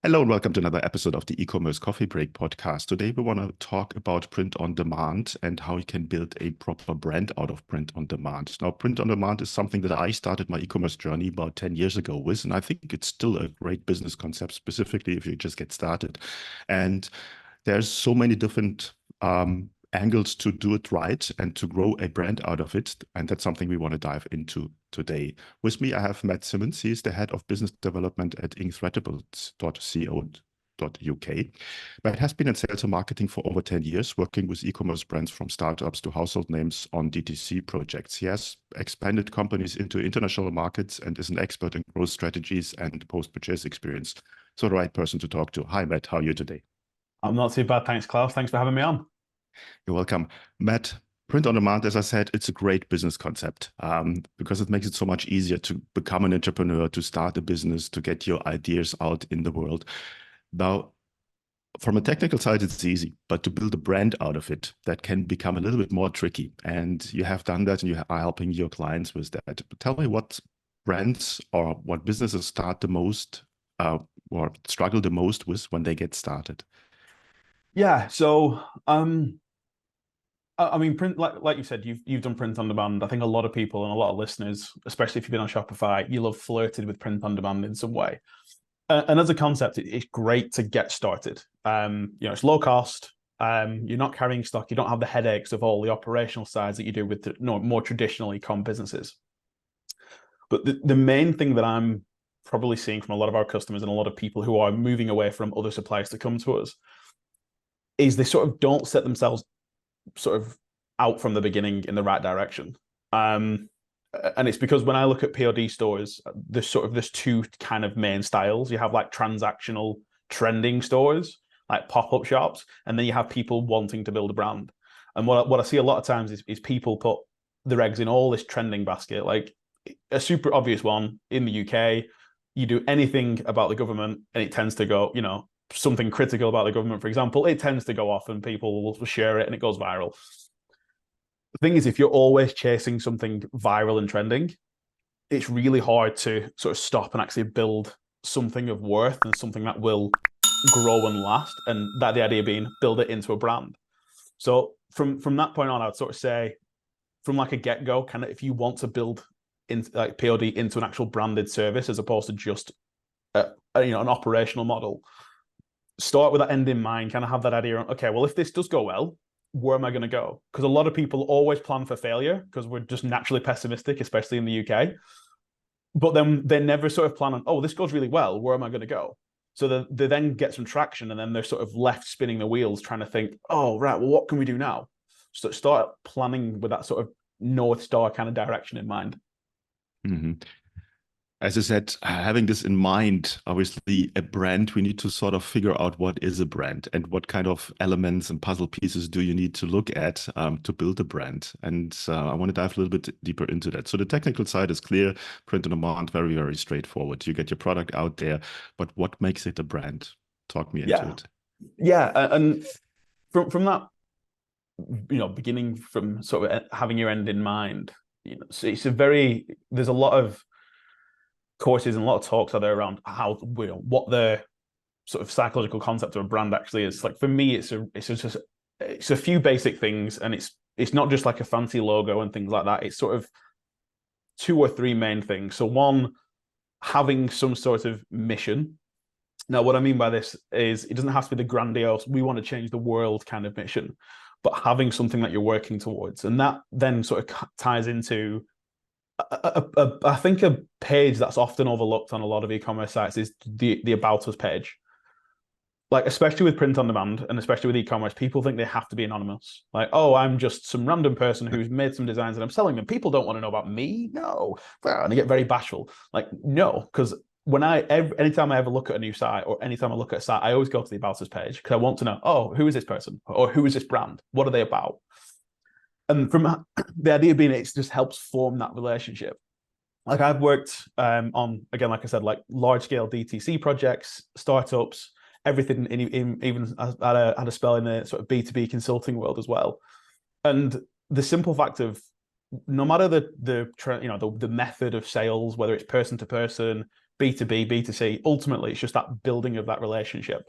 Hello and welcome to another episode of the E-commerce Coffee Break podcast. Today we want to talk about print on demand and how you can build a proper brand out of print on demand. Now, print on demand is something that I started my e-commerce journey about 10 years ago with, and I think it's still a great business concept, specifically if you just get started. And there's so many different angles to do it right and to grow a brand out of it. And that's something we want to dive into today. With me, I have Matt Simmons. He is the head of business development at incredibles.co.uk. Matt has been in sales and marketing for over 10 years, working with e-commerce brands from startups to household names on DTC projects. He has expanded companies into international markets and is an expert in growth strategies and post-purchase experience. So the right person to talk to. Hi, Matt. How are you today? I'm not too bad, thanks, Klaus. Thanks for having me on. You're welcome. Matt, print on demand, as I said, it's a great business concept because it makes it so much easier to become an entrepreneur, to start a business, to get your ideas out in the world. Now, from a technical side, it's easy, but to build a brand out of it, that can become a little bit more tricky. And you have done that and you are helping your clients with that. Tell me what brands or what businesses start the most or struggle the most with when they get started. Yeah, so I mean, print like you said, you've done print on demand. I think a lot of people and a lot of listeners, especially if you've been on Shopify, you'll have flirted with print on demand in some way. And as a concept, it's great to get started. It's low cost. You're not carrying stock. You don't have the headaches of all the operational sides that you do with the more traditional e-com businesses. But the main thing that I'm probably seeing from a lot of our customers and a lot of people who are moving away from other suppliers to come to us is they sort of don't set themselves sort of out from the beginning in the right direction. And it's because when I look at POD stores, there's two kind of main styles. You have like transactional trending stores, like pop-up shops, and then you have people wanting to build a brand. And what I see a lot of times is people put their eggs in all this trending basket. Like a super obvious one in the UK, you do anything about the government and it tends to go, something critical about the government, for example, it tends to go off and people will share it and it goes viral. The thing is, if you're always chasing something viral and trending, it's really hard to sort of stop and actually build something of worth and something that will grow and last. And that the idea being build it into a brand. So from that point on, I'd sort of say from like a get-go, kind of if you want to build into like POD into an actual branded service as opposed to just an operational model, start with that end in mind, kind of have that idea on, okay, well, if this does go well, where am I going to go? Because a lot of people always plan for failure because we're just naturally pessimistic, especially in the UK. But then they never sort of plan on, oh, this goes really well, where am I going to go? So they then get some traction and then they're sort of left spinning the wheels trying to think, oh, right, well, what can we do now? So start planning with that sort of North Star kind of direction in mind. Mm-hmm. As I said, having this in mind, obviously a brand, we need to sort of figure out what is a brand and what kind of elements and puzzle pieces do you need to look at to build a brand. And I want to dive a little bit deeper into that. So the technical side is clear, print on demand, very, very straightforward. You get your product out there, but what makes it a brand? Talk me into it. Yeah, and from that, beginning from sort of having your end in mind, so there's a lot of courses and a lot of talks out there around how what the sort of psychological concept of a brand actually is. Like for me, it's a few basic things, and it's not just like a fancy logo and things like that. It's sort of two or three main things. So one, having some sort of mission. Now, what I mean by this is it doesn't have to be the grandiose, we want to change the world kind of mission, but having something that you're working towards. And that then sort of ties into I think a page that's often overlooked on a lot of e-commerce sites is the About Us page. Like, especially with print on demand and especially with e-commerce, people think they have to be anonymous. Like, oh, I'm just some random person who's made some designs and I'm selling them. People don't want to know about me. No. And they get very bashful. Like, no, because anytime I ever look at a new site or anytime I look at a site, I always go to the About Us page because I want to know, oh, who is this person? Or who is this brand? What are they about? And from the idea being, it just helps form that relationship. Like I've worked on, again, like I said, like large scale DTC projects, startups, everything, even had a spell in the sort of B2B consulting world as well. And the simple fact of no matter the method of sales, whether it's person to person, B2B, B2C. Ultimately, it's just that building of that relationship.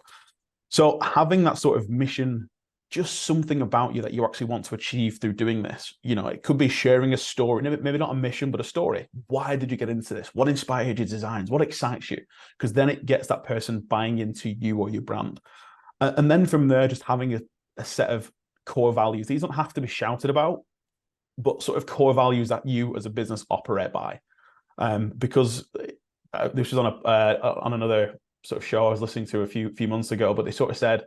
So having that sort of mission, just something about you that you actually want to achieve through doing this. It could be sharing a story, maybe not a mission, but a story. Why did you get into this? What inspired your designs? What excites you? Because then it gets that person buying into you or your brand. And then from there, just having a set of core values. These don't have to be shouted about, but sort of core values that you as a business operate by. Because this was on another sort of show I was listening to a few months ago, but they sort of said,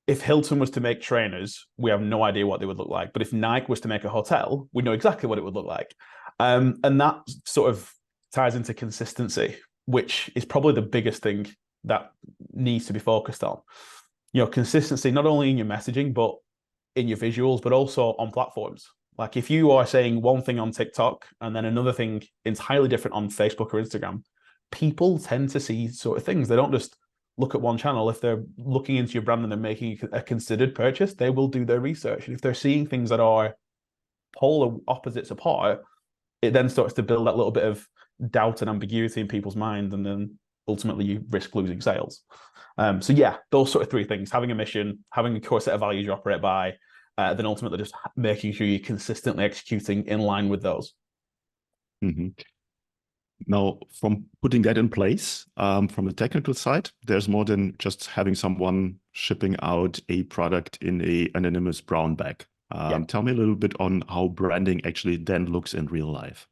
if Hilton was to make trainers, we have no idea what they would look like. But if Nike was to make a hotel, we know exactly what it would look like. And that sort of ties into consistency, which is probably the biggest thing that needs to be focused on. Consistency, not only in your messaging, but in your visuals, but also on platforms. Like if you are saying one thing on TikTok and then another thing entirely different on Facebook or Instagram, people tend to see sort of things. They don't just look at one channel. If they're looking into your brand and they're making a considered purchase, they will do their research. And if they're seeing things that are polar opposites apart, it then starts to build that little bit of doubt and ambiguity in people's mind. And then ultimately you risk losing sales. So yeah, those sort of three things: having a mission, having a core set of values you operate by, then ultimately just making sure you're consistently executing in line with those. Mm-hmm. Now, from putting that in place, from the technical side, there's more than just having someone shipping out a product in an anonymous brown bag. Tell me a little bit on how branding actually then looks in real life.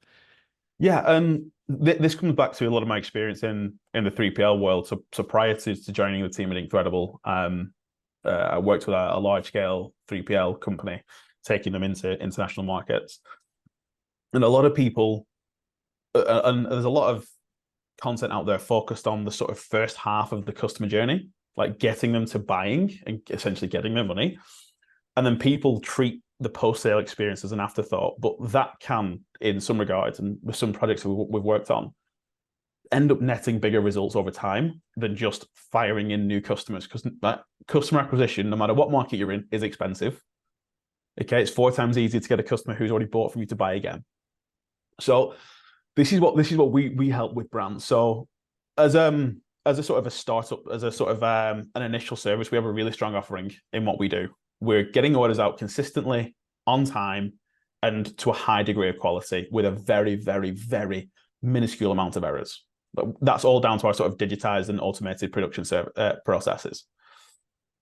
Yeah, this comes back to a lot of my experience in the 3PL world. So prior to joining the team at Incredible, I worked with a large-scale 3PL company, taking them into international markets. And a lot of people, and there's a lot of content out there focused on the sort of first half of the customer journey, like getting them to buying and essentially getting their money. And then people treat the post-sale experience as an afterthought, but that can, in some regards, and with some projects we've worked on, end up netting bigger results over time than just firing in new customers, because that customer acquisition, no matter what market you're in, is expensive. Okay, it's 4 times easier to get a customer who's already bought from you to buy again. So this is what we help with brands. So as a sort of a startup, as a sort of an initial service, we have a really strong offering in what we do. We're getting orders out consistently, on time, and to a high degree of quality with a very, very, very minuscule amount of errors. But that's all down to our sort of digitized and automated production processes.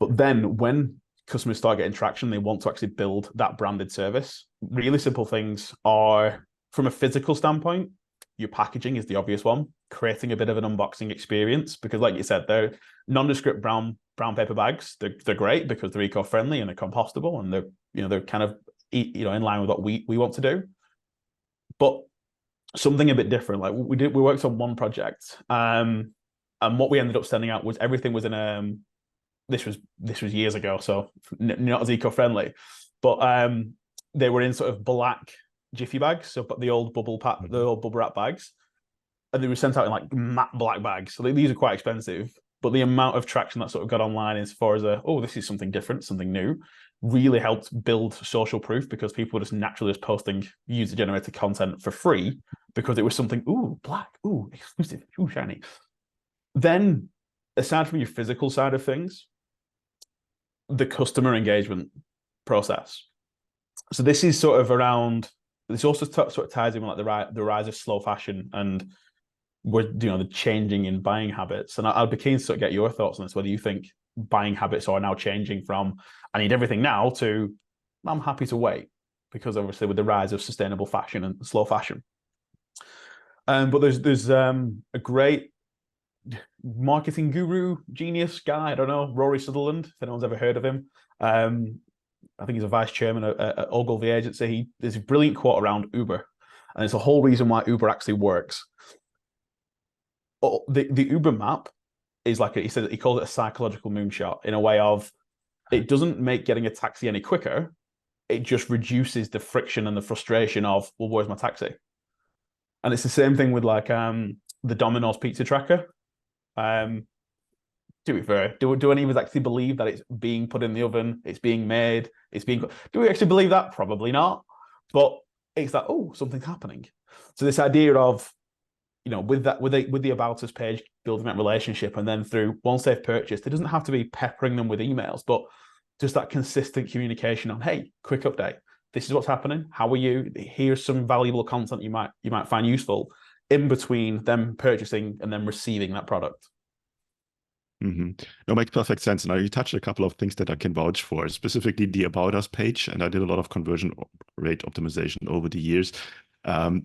But then when customers start getting traction, they want to actually build that branded service. Really simple things are, from a physical standpoint, your packaging is the obvious one. Creating a bit of an unboxing experience, because like you said, they're nondescript brown paper bags. They're great because they're eco-friendly and they're compostable, and they're kind of in line with what we want to do. But something a bit different. Like we worked on one project, and what we ended up sending out was everything was in this was years ago, so not as eco-friendly, but they were in sort of black Jiffy bags, so the old bubble wrap bags, and they were sent out in like matte black bags. So these are quite expensive, but the amount of traction that sort of got online as far as this is something different, something new, really helped build social proof, because people were just naturally just posting user-generated content for free because it was something, black, exclusive, shiny. Then, aside from your physical side of things, the customer engagement process. So this is sort of around. This also sort of ties in with like the rise of slow fashion and the changing in buying habits. And I'd be keen to sort of get your thoughts on this, whether you think buying habits are now changing from I need everything now to I'm happy to wait, because obviously with the rise of sustainable fashion and slow fashion. But there's a great marketing guru, genius guy, I don't know, Rory Sutherland, if anyone's ever heard of him. I think he's a vice chairman at Ogilvy Agency. There's a brilliant quote around Uber, and it's the whole reason why Uber actually works. The Uber map is like he calls it a psychological moonshot, in a way of it doesn't make getting a taxi any quicker. It just reduces the friction and the frustration of, well, where's my taxi? And it's the same thing with like the Domino's pizza tracker. To be fair, do any of us actually believe that it's being put in the oven, it's being made, do we actually believe that? Probably not. But it's like, something's happening. So this idea of with the About Us page, building that relationship, and then through once they've purchased, it doesn't have to be peppering them with emails, but just that consistent communication on, hey, quick update. This is what's happening. How are you? Here's some valuable content you might find useful in between them purchasing and then receiving that product. Mm-hmm. No, makes perfect sense. Now you touched a couple of things that I can vouch for, specifically the About Us page, and I did a lot of conversion rate optimization over the years.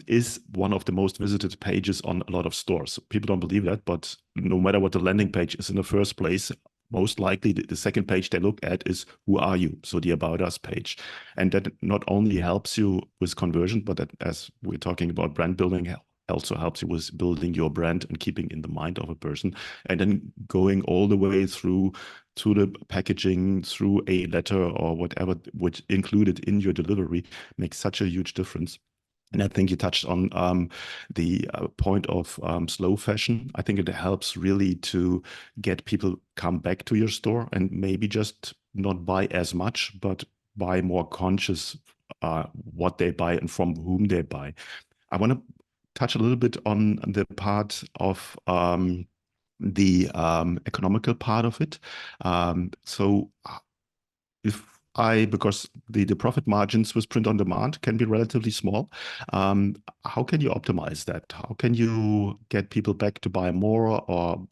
Is one of the most visited pages on a lot of stores. People don't believe that, but no matter what the landing page is in the first place, most likely the second page they look at is who are you? So the About Us page. And that not only helps you with conversion, but that, as we're talking about brand building, also helps you with building your brand and keeping in the mind of a person, and then going all the way through to the packaging, through a letter or whatever, which included in your delivery, makes such a huge difference. And I think you touched on the point of slow fashion. I think it helps really to get people come back to your store and maybe just not buy as much, but buy more conscious what they buy and from whom they buy. I want to touch a little bit on the part of the economical part of it. So because the profit margins with print on demand can be relatively small, how can you optimize that? How can you get people back to buy more, or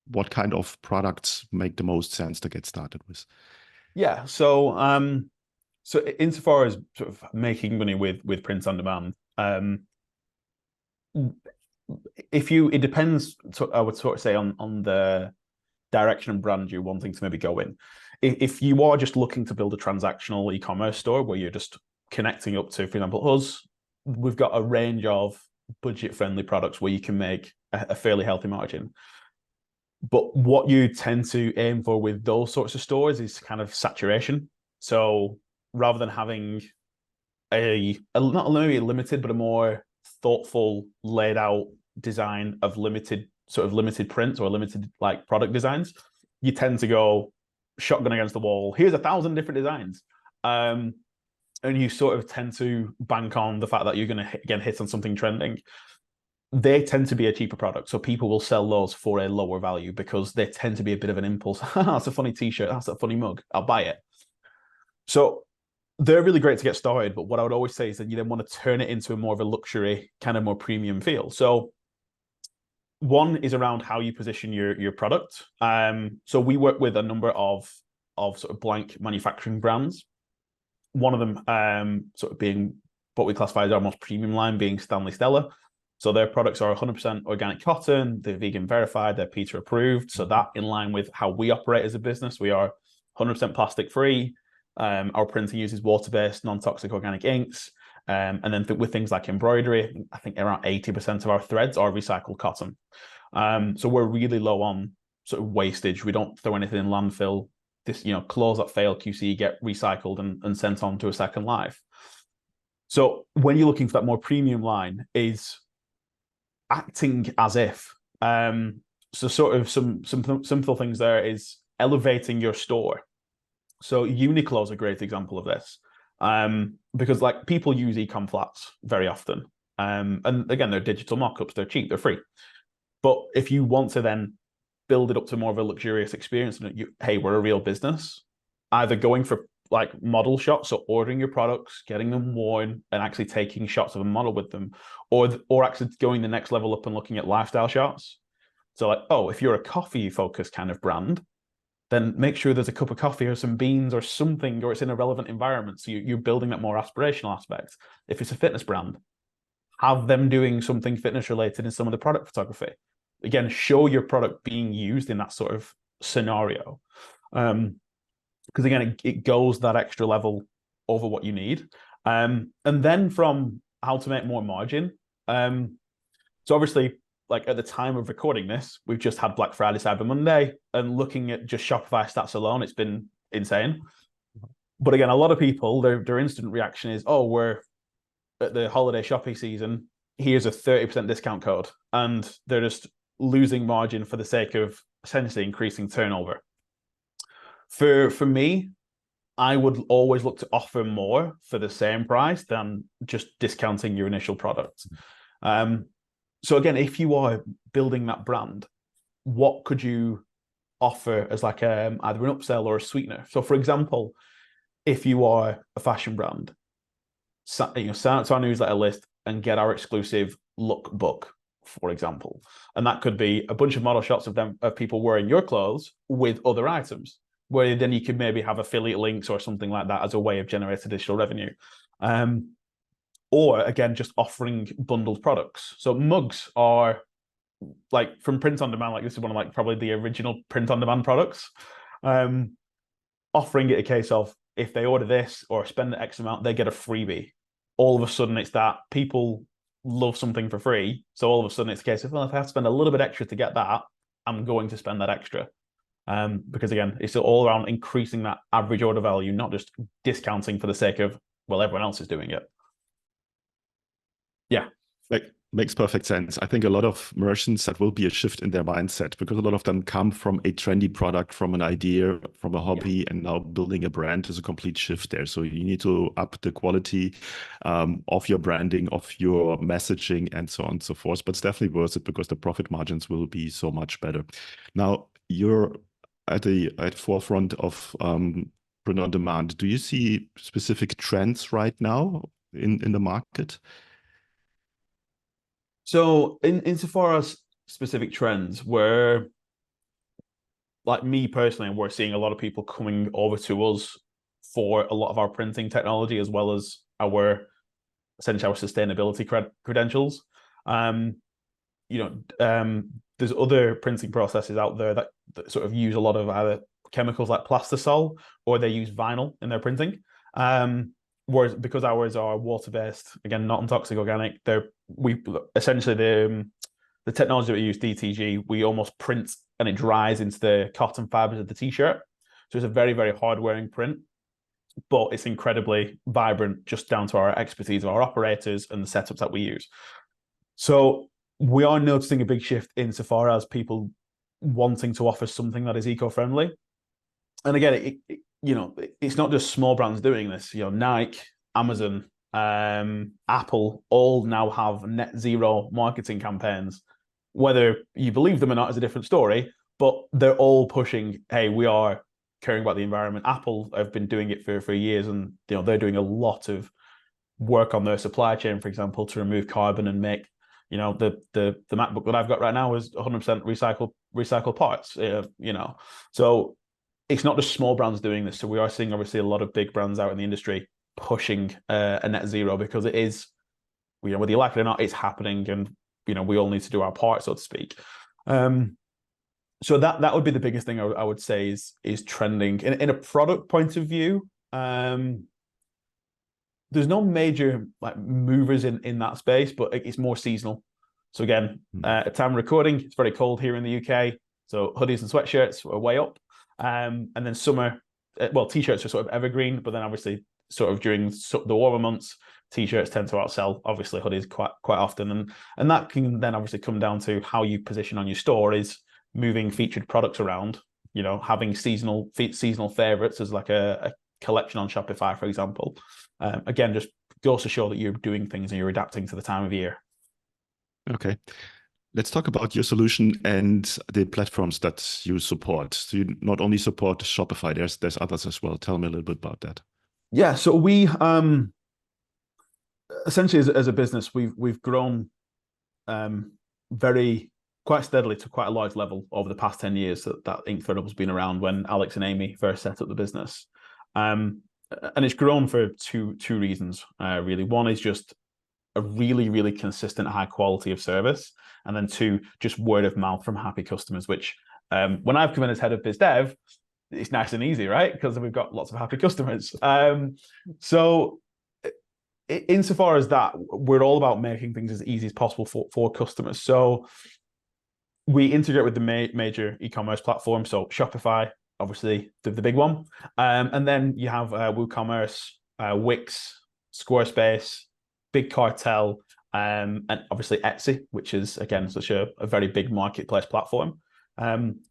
what kind of products make the most sense to get started with? Yeah, so insofar as sort of making money with print on demand, it depends. I would sort of say on the direction and brand you're wanting to maybe go in. If you are just looking to build a transactional e-commerce store where you're just connecting up to, for example, us, we've got a range of budget-friendly products where you can make a fairly healthy margin. But what you tend to aim for with those sorts of stores is kind of saturation. So rather than having not only limited, but a more thoughtful, laid out design of limited prints or limited like product designs, you tend to go shotgun against the wall. Here's 1,000 different designs. And you sort of tend to bank on the fact that you're going to again hit on something trending. They tend to be a cheaper product, so people will sell those for a lower value because they tend to be a bit of an impulse. That's a funny t-shirt, that's a funny mug, I'll buy it. So they're really great to get started, but what I would always say is that you then want to turn it into a more of a luxury, kind of more premium feel. So one is around how you position your product. So we work with a number of sort of blank manufacturing brands. One of them sort of being what we classify as our most premium line, being Stanley Stella. So their products are 100% organic cotton, they're vegan verified, they're PETA approved. So that in line with how we operate as a business, we are 100% plastic free. Our printing uses water-based, non-toxic organic inks. And then with things like embroidery, I think around 80% of our threads are recycled cotton. So we're really low on sort of wastage. We don't throw anything in landfill. This, clothes that fail QC get recycled and sent on to a second life. So when you're looking for that more premium line, is acting as if. So sort of some simple things there is elevating your store. So Uniqlo is a great example of this. Because like people use ecom flats very often. And again, they're digital mock-ups, they're cheap, they're free. But if you want to then build it up to more of a luxurious experience, and hey, we're a real business, either going for like model shots, so ordering your products, getting them worn, and actually taking shots of a model with them, or actually going the next level up and looking at lifestyle shots. So like, oh, if you're a coffee-focused kind of brand, then make sure there's a cup of coffee or some beans or something, or it's in a relevant environment. So you're building that more aspirational aspect. If it's a fitness brand, have them doing something fitness related in some of the product photography. Again, show your product being used in that sort of scenario. Because again, it goes that extra level over what you need. And then from how to make more margin. So obviously, like at the time of recording this, we've just had Black Friday, Cyber Monday, and looking at just Shopify stats alone, it's been insane. But again, a lot of people, their instant reaction is, oh, we're at the holiday shopping season, here's a 30% discount code. And they're just losing margin for the sake of essentially increasing turnover. For me, I would always look to offer more for the same price than just discounting your initial product. So again, if you are building that brand, what could you offer as like either an upsell or a sweetener? So for example, if you are a fashion brand, sign up to our newsletter list and get our exclusive lookbook, for example. And that could be a bunch of model shots of people wearing your clothes with other items, where then you could maybe have affiliate links or something like that as a way of generating additional revenue. Or again, just offering bundled products. So mugs are like from print on demand, like this is one of like probably the original print on demand products. Offering it a case of if they order this or spend the X amount, they get a freebie. All of a sudden it's that people love something for free. So all of a sudden it's a case of, well, if I have to spend a little bit extra to get that, I'm going to spend that extra. Because again, it's all around increasing that average order value, not just discounting for the sake of, well, everyone else is doing it. Yeah. Like, makes perfect sense. I think a lot of merchants, that will be a shift in their mindset, because a lot of them come from a trendy product, from an idea, from a hobby, and now building a brand is a complete shift there. So you need to up the quality of your branding, of your messaging, and so on and so forth. But it's definitely worth it because the profit margins will be so much better. Now, you're at the forefront of print on demand. Do you see specific trends right now in the market? So insofar as specific trends, where like me personally, we're seeing a lot of people coming over to us for a lot of our printing technology, as well as essentially our sustainability credentials. There's other printing processes out there that sort of use a lot of either chemicals like plastisol, or they use vinyl in their printing. Whereas because ours are water-based, again, not toxic, organic, we essentially the technology that we use, DTG, we almost print and it dries into the cotton fibers of the t-shirt. So it's a very, very hard-wearing print, but it's incredibly vibrant, just down to our expertise of our operators and the setups that we use. So we are noticing a big shift insofar as people wanting to offer something that is eco-friendly. And again, it's not just small brands doing this. Nike, Amazon, Apple all now have net zero marketing campaigns. Whether you believe them or not is a different story, but they're all pushing, hey, we are caring about the environment. Apple have been doing it for years, and they're doing a lot of work on their supply chain, for example, to remove carbon and make, the MacBook that I've got right now is 100% recycled parts. So it's not just small brands doing this. So we are seeing obviously a lot of big brands out in the industry pushing a net zero, because it is, whether you like it or not, it's happening, and we all need to do our part, so to speak. So that would be the biggest thing I would say is trending. In a product point of view, there's no major like movers in that space, but it's more seasonal. So again, at time of recording, it's very cold here in the UK, so hoodies and sweatshirts are way up. And then summer, t-shirts are sort of evergreen, but then obviously sort of during the warmer months, t-shirts tend to outsell obviously hoodies quite often, and that can then obviously come down to how you position on your store, is moving featured products around, having seasonal favorites as like a collection on Shopify, for example. Again, just goes to show that you're doing things and you're adapting to the time of year. Okay. Let's talk about your solution and the platforms that you support. So you not only support Shopify, there's others as well. Tell me a little bit about that. Yeah, so we essentially as a business, we've grown quite steadily to quite a large level over the past 10 years that Inkthreadable's been around, when Alex and Amy first set up the business. And it's grown for two reasons, really. One is just a really, really consistent high quality of service. And then two, just word of mouth from happy customers, which when I've come in as head of biz dev, it's nice and easy, right? Because we've got lots of happy customers. So insofar as that, we're all about making things as easy as possible for customers. So we integrate with the major e-commerce platforms. So Shopify, obviously the big one. And then you have WooCommerce, Wix, Squarespace, Big Cartel, and obviously Etsy, which is, again, such a very big marketplace platform.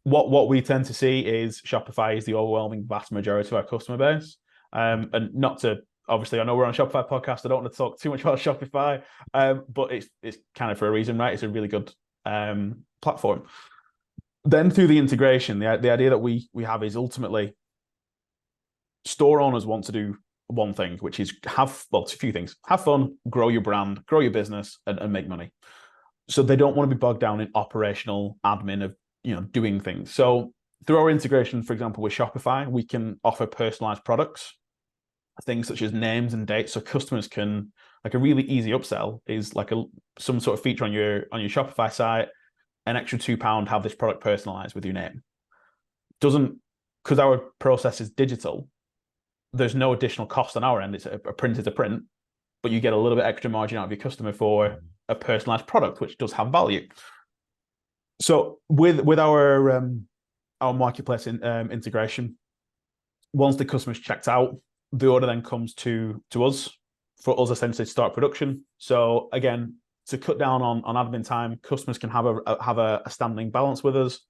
What we tend to see is Shopify is the overwhelming vast majority of our customer base. And not to obviously I know we're on a Shopify podcast. I don't want to talk too much about Shopify, but it's kind of for a reason, right? It's a really good platform. Then through the integration, the idea that we have is ultimately store owners want to do one thing, which is it's a few things: have fun, grow your brand, grow your business, and make money. So they don't want to be bogged down in operational admin of doing things. So through our integration, for example, with Shopify, we can offer personalized products, things such as names and dates, so customers can, like, a really easy upsell is like some sort of feature on your Shopify site, an extra £2, have this product personalized with your name. Because our process is digital, there's no additional cost on our end. It's a print is a print, but you get a little bit extra margin out of your customer for a personalized product, which does have value. So with our marketplace integration, once the customer's checked out, the order then comes to us for us essentially to start production. So again, to cut down on admin time, customers can have a standing balance with us.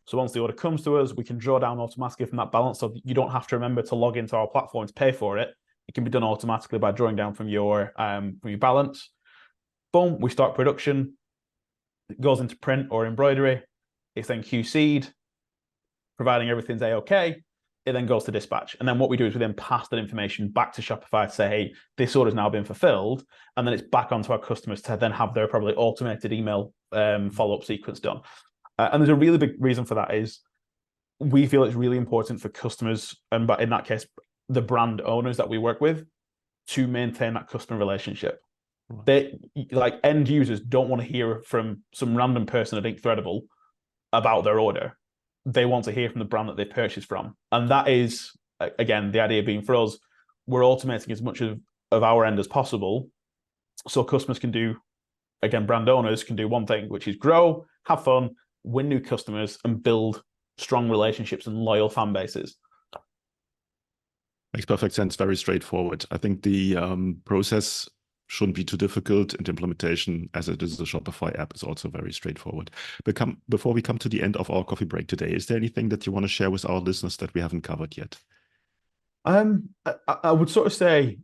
So once the order comes to us, we can draw down automatically from that balance. So you don't have to remember to log into our platform to pay for it. It can be done automatically by drawing down from your balance. Boom, we start production. It goes into print or embroidery. It's then QC'd, providing everything's A-OK. It then goes to dispatch. And then what we do is we then pass that information back to Shopify to say, hey, this order's now been fulfilled. And then it's back onto our customers to then have their probably automated email follow-up sequence done. And there's a really big reason for that is we feel it's really important for customers, and but in that case, the brand owners that we work with, to maintain that customer relationship. Right. They, like, end users don't want to hear from some random person at Incredible about their order. They want to hear from the brand that they purchased from. And that is, again, the idea being for us, we're automating as much of our end as possible. So customers can do, again, brand owners can do one thing, which is grow, have fun, win new customers, and build strong relationships and loyal fan bases. Makes perfect sense. Very straightforward. I think the process shouldn't be too difficult, and implementation, as it is a Shopify app, is also very straightforward. Before we come to the end of our coffee break today, is there anything that you want to share with our listeners that we haven't covered yet? I would sort of say,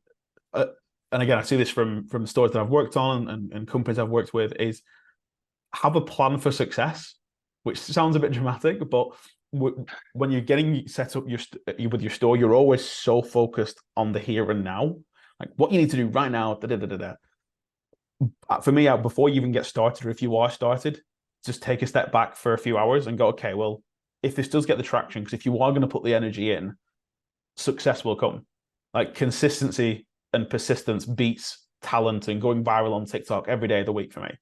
and again, I see this from stores that I've worked on and companies I've worked with, is have a plan for success, which sounds a bit dramatic, but when you're getting set up with your store, you're always so focused on the here and now. Like what you need to do right now, For me, before you even get started, or if you are started, just take a step back for a few hours and go, okay, well, if this does get the traction, because if you are going to put the energy in, success will come. Like consistency and persistence beats talent and going viral on TikTok every day of the week for me.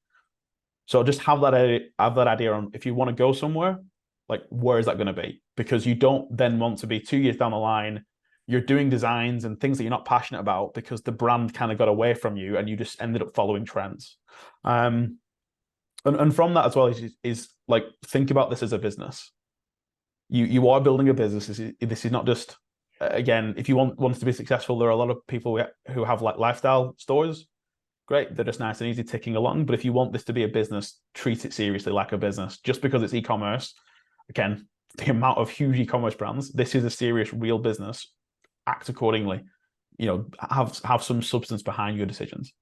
So just have that idea on, if you want to go somewhere, like where is that going to be? Because you don't then want to be 2 years down the line, you're doing designs and things that you're not passionate about because the brand kind of got away from you and you just ended up following trends. And from that as well is like, think about this as a business. You are building a business. This is not just, again, if you want to be successful, there are a lot of people who have like lifestyle stores. Great, they're just nice and easy ticking along. But if you want this to be a business, treat it seriously like a business. Just because it's e-commerce, again, the amount of huge e-commerce brands, this is a serious, real business. Act accordingly, have some substance behind your decisions.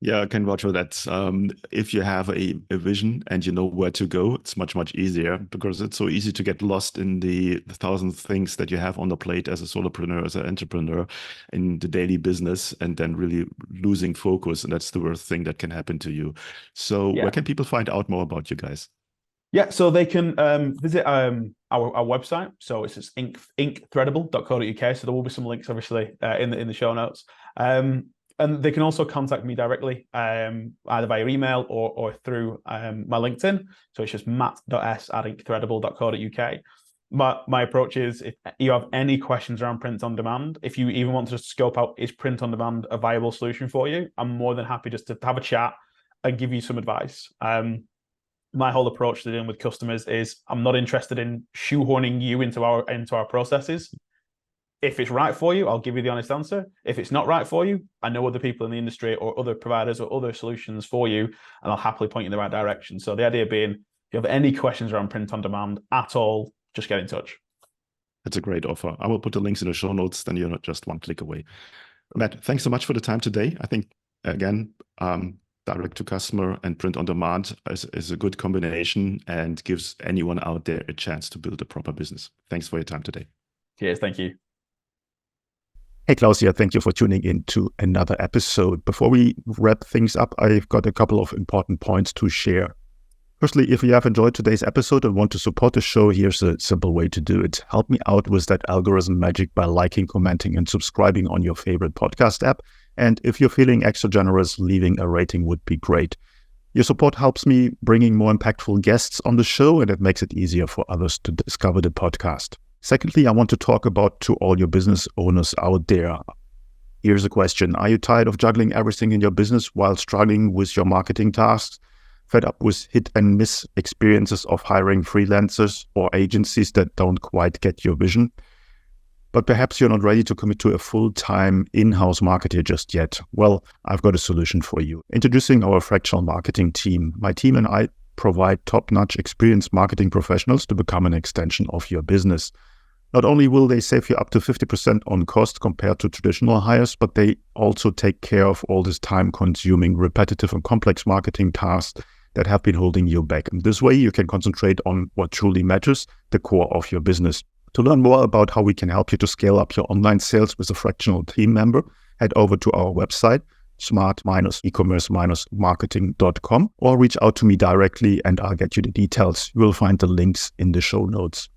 Yeah, I can vouch for that. If you have a vision and you know where to go, it's much, much easier, because it's so easy to get lost in the thousand things that you have on the plate as a solopreneur, as an entrepreneur in the daily business, and then really losing focus. And that's the worst thing that can happen to you. So where can people find out more about you guys? Yeah, so they can visit our website. So it's just incredible.co.uk. So there will be some links, obviously, in the show notes. And they can also contact me directly, either via email or through my LinkedIn. So it's just matt.s@incredible.co.uk. My approach is, if you have any questions around print on demand, if you even want to just scope out, is print on demand a viable solution for you? I'm more than happy just to have a chat and give you some advice. My whole approach to dealing with customers is I'm not interested in shoehorning you into our processes. If it's right for you, I'll give you the honest answer. If it's not right for you, I know other people in the industry or other providers or other solutions for you, and I'll happily point you in the right direction. So the idea being, if you have any questions around print on demand at all, just get in touch. That's a great offer. I will put the links in the show notes, then you're not just one click away. Matt, thanks so much for the time today. I think, again, direct to customer and print on demand is a good combination and gives anyone out there a chance to build a proper business. Thanks for your time today. Cheers. Thank you. Hey, Klaus here. Thank you for tuning in to another episode. Before we wrap things up, I've got a couple of important points to share. Firstly, if you have enjoyed today's episode and want to support the show, here's a simple way to do it. Help me out with that algorithm magic by liking, commenting, and subscribing on your favorite podcast app. And if you're feeling extra generous, leaving a rating would be great. Your support helps me bringing more impactful guests on the show, and it makes it easier for others to discover the podcast. Secondly, I want to talk about to all your business owners out there. Here's a question. Are you tired of juggling everything in your business while struggling with your marketing tasks? Fed up with hit and miss experiences of hiring freelancers or agencies that don't quite get your vision? But perhaps you're not ready to commit to a full-time in-house marketer just yet. Well, I've got a solution for you. Introducing our fractional marketing team. My team and I provide top-notch experienced marketing professionals to become an extension of your business. Not only will they save you up to 50% on cost compared to traditional hires, but they also take care of all this time-consuming, repetitive and complex marketing tasks that have been holding you back. And this way, you can concentrate on what truly matters, the core of your business. To learn more about how we can help you to scale up your online sales with a fractional team member, head over to our website, smart-ecommerce-marketing.com, or reach out to me directly and I'll get you the details. You will find the links in the show notes.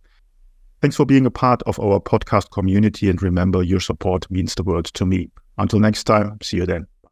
Thanks for being a part of our podcast community, and remember, your support means the world to me. Until next time, see you then.